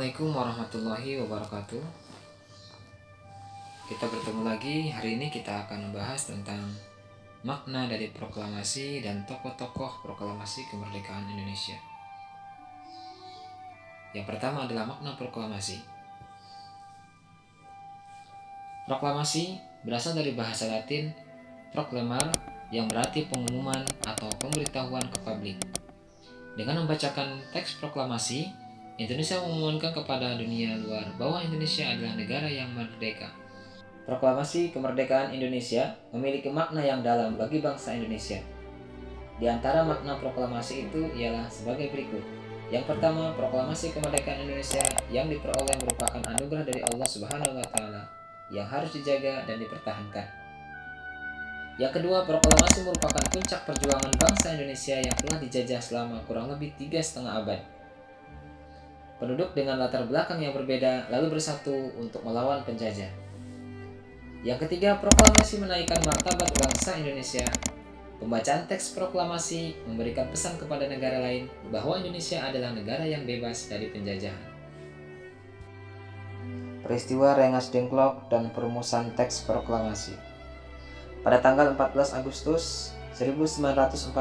Assalamualaikum warahmatullahi wabarakatuh. Kita bertemu lagi. Hari ini kita akan membahas tentang makna dari proklamasi dan tokoh-tokoh proklamasi kemerdekaan Indonesia. Yang pertama adalah makna proklamasi. Proklamasi berasal dari bahasa Latin proclamare yang berarti pengumuman atau pemberitahuan ke publik. Dengan membacakan teks proklamasi, Indonesia mengumumkan kepada dunia luar bahwa Indonesia adalah negara yang merdeka. Proklamasi kemerdekaan Indonesia memiliki makna yang dalam bagi bangsa Indonesia. Di antara makna proklamasi itu ialah sebagai berikut. Yang pertama, proklamasi kemerdekaan Indonesia yang diperoleh merupakan anugerah dari Allah Subhanahu wa taala yang harus dijaga dan dipertahankan. Yang kedua, proklamasi merupakan puncak perjuangan bangsa Indonesia yang telah dijajah selama kurang lebih 3,5 abad. Penduduk dengan latar belakang yang berbeda lalu bersatu untuk melawan penjajah. Yang ketiga, proklamasi menaikkan martabat bangsa Indonesia. Pembacaan teks proklamasi memberikan pesan kepada negara lain bahwa Indonesia adalah negara yang bebas dari penjajahan. Peristiwa Rengas Dengklok dan perumusan teks proklamasi. Pada tanggal 14 Agustus 1945,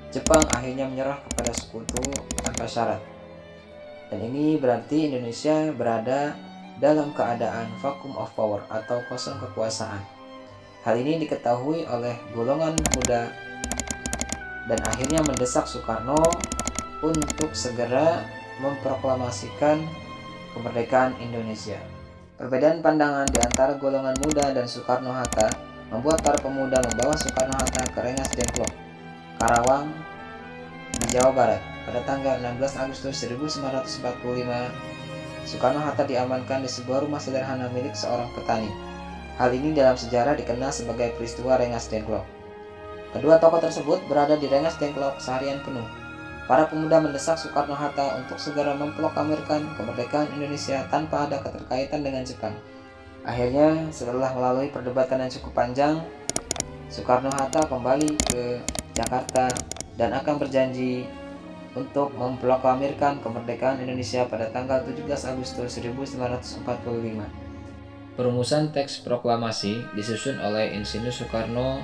Jepang akhirnya menyerah kepada sekutu tanpa syarat. Dan ini berarti Indonesia berada dalam keadaan vacuum of power atau kosong kekuasaan. Hal ini diketahui oleh golongan muda dan akhirnya mendesak Soekarno untuk segera memproklamasikan kemerdekaan Indonesia. Perbedaan pandangan di antara golongan muda dan Soekarno-Hatta membuat para pemuda membawa Soekarno-Hatta ke Rengas Dengklok, Karawang, di Jawa Barat. Pada tanggal 16 Agustus 1945, Soekarno-Hatta diamankan di sebuah rumah sederhana milik seorang petani. Hal ini dalam sejarah dikenal sebagai peristiwa Rengas Dengklok. Kedua tokoh tersebut berada di Rengas Dengklok seharian penuh. Para pemuda mendesak Soekarno-Hatta untuk segera memproklamirkan kemerdekaan Indonesia tanpa ada keterkaitan dengan Jepang. Akhirnya, setelah melalui perdebatan yang cukup panjang, Soekarno-Hatta kembali ke Jakarta dan akan berjanji untuk memproklamirkan kemerdekaan Indonesia pada tanggal 17 Agustus 1945. Perumusan teks proklamasi disusun oleh Insinyur Soekarno,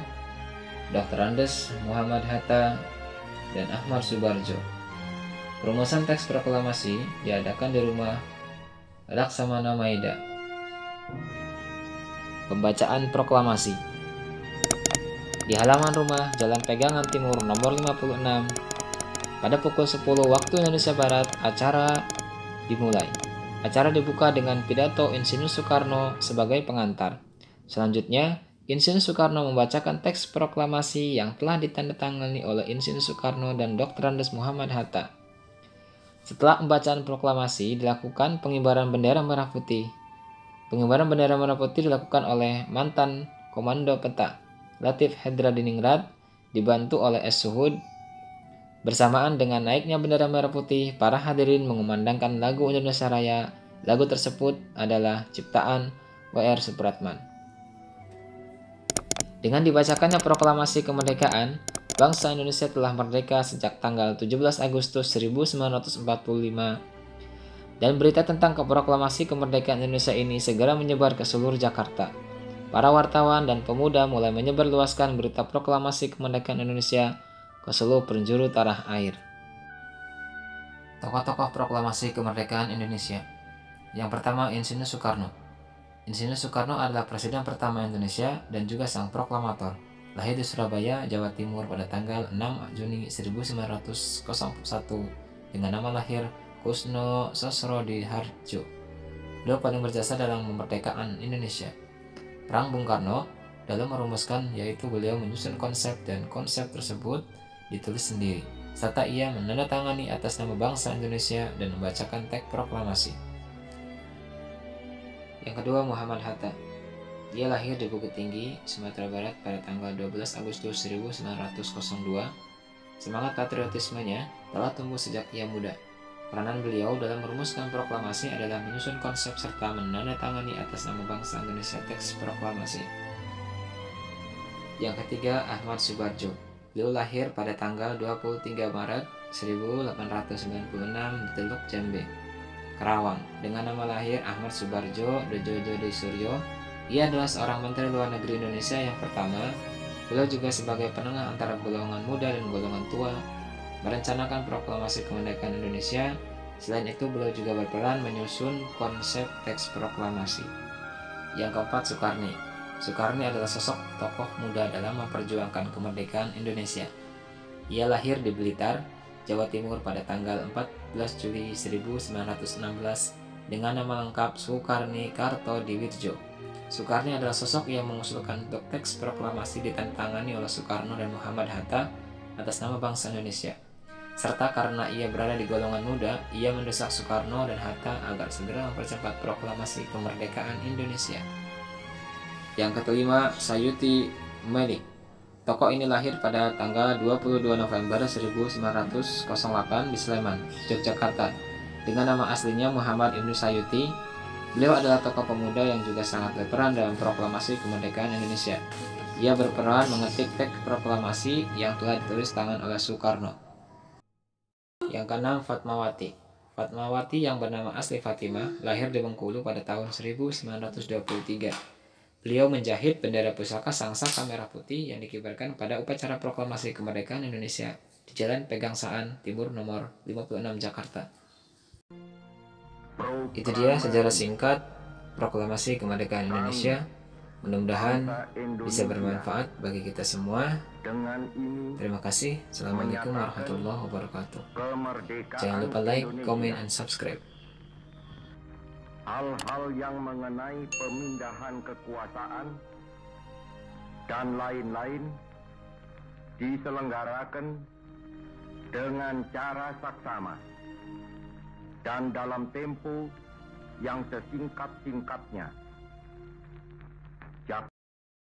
Dr. Andes Muhammad Hatta, dan Ahmad Subarjo. Perumusan teks proklamasi diadakan di rumah Laksamana Maida. Pembacaan proklamasi di halaman rumah Jalan Pegangan Timur nomor 56. Pada pukul 10 waktu Indonesia Barat, acara dimulai. Acara dibuka dengan pidato Insinyur Soekarno sebagai pengantar. Selanjutnya, Insinyur Soekarno membacakan teks proklamasi yang telah ditandatangani oleh Insinyur Soekarno dan Dr. Andes Muhammad Hatta. Setelah pembacaan proklamasi, dilakukan pengibaran bendera merah putih. Pengibaran bendera merah putih dilakukan oleh mantan Komando Peta, Latif Hedradiningrat, dibantu oleh S. Suhud. Bersamaan dengan naiknya bendera merah putih, para hadirin mengumandangkan lagu Indonesia Raya. Lagu tersebut adalah ciptaan W.R. Supratman. Dengan dibacakannya proklamasi kemerdekaan, bangsa Indonesia telah merdeka sejak tanggal 17 Agustus 1945, dan berita tentang proklamasi kemerdekaan Indonesia ini segera menyebar ke seluruh Jakarta. Para wartawan dan pemuda mulai menyebarluaskan berita proklamasi kemerdekaan Indonesia ke seluruh penjuru tanah air. Tokoh-tokoh proklamasi kemerdekaan Indonesia. Yang pertama, Insinyur Soekarno. Insinyur Soekarno adalah presiden pertama Indonesia dan juga sang proklamator. Lahir di Surabaya, Jawa Timur pada tanggal 6 Juni 1901 dengan nama lahir Kusno Sosrodihardjo. Beliau paling berjasa dalam kemerdekaan Indonesia. Perang Bung Karno dalam merumuskan, yaitu beliau menyusun konsep dan konsep tersebut ditulis sendiri, serta ia menandatangani atas nama bangsa Indonesia dan membacakan teks proklamasi. Yang kedua, Muhammad Hatta. Dia lahir di Bukit Tinggi, Sumatera Barat pada tanggal 12 Agustus 1902. Semangat patriotismenya telah tumbuh sejak ia muda. Peranan beliau dalam merumuskan proklamasi adalah menyusun konsep serta menandatangani atas nama bangsa Indonesia teks proklamasi. Yang ketiga, Ahmad Subarjo. Beliau lahir pada tanggal 23 Maret 1896 di Teluk Jambe, Karawang. Dengan nama lahir Ahmad Subarjo Djojo Suryo, ia adalah seorang Menteri Luar Negeri Indonesia yang pertama. Beliau juga sebagai penengah antara golongan muda dan golongan tua merencanakan proklamasi kemerdekaan Indonesia. Selain itu, beliau juga berperan menyusun konsep teks proklamasi. Yang keempat, Soekarni. Soekarni adalah sosok tokoh muda dalam memperjuangkan kemerdekaan Indonesia. Ia lahir di Blitar, Jawa Timur pada tanggal 14 Juli 1916 dengan nama lengkap Soekarni Kartodiwidjo. Soekarni adalah sosok yang mengusulkan untuk teks proklamasi ditandatangani oleh Soekarno dan Muhammad Hatta atas nama bangsa Indonesia. Serta karena ia berada di golongan muda, ia mendesak Soekarno dan Hatta agar segera mempercepat proklamasi kemerdekaan Indonesia. Yang kelima, Sayuti Melik. Tokoh ini lahir pada tanggal 22 November 1908 di Sleman, Yogyakarta. Dengan nama aslinya Muhammad Ibnu Sayuti, beliau adalah tokoh pemuda yang juga sangat berperan dalam proklamasi kemerdekaan Indonesia. Ia berperan mengetik teks proklamasi yang telah ditulis tangan oleh Soekarno. Yang keenam, Fatmawati. Fatmawati yang bernama asli Fatimah, lahir di Bengkulu pada tahun 1923. Beliau menjahit bendera pusaka Sangsaka Merah Putih yang dikibarkan pada upacara proklamasi kemerdekaan Indonesia di Jalan Pegangsaan Timur nomor 56 Jakarta. Itu dia sejarah singkat proklamasi kemerdekaan Indonesia. Mudah-mudahan bisa bermanfaat bagi kita semua. Terima kasih. Assalamualaikum warahmatullahi wabarakatuh. Jangan lupa like, comment, and subscribe. Hal-hal yang mengenai pemindahan kekuasaan dan lain-lain diselenggarakan dengan cara saksama dan dalam tempo yang sesingkat-singkatnya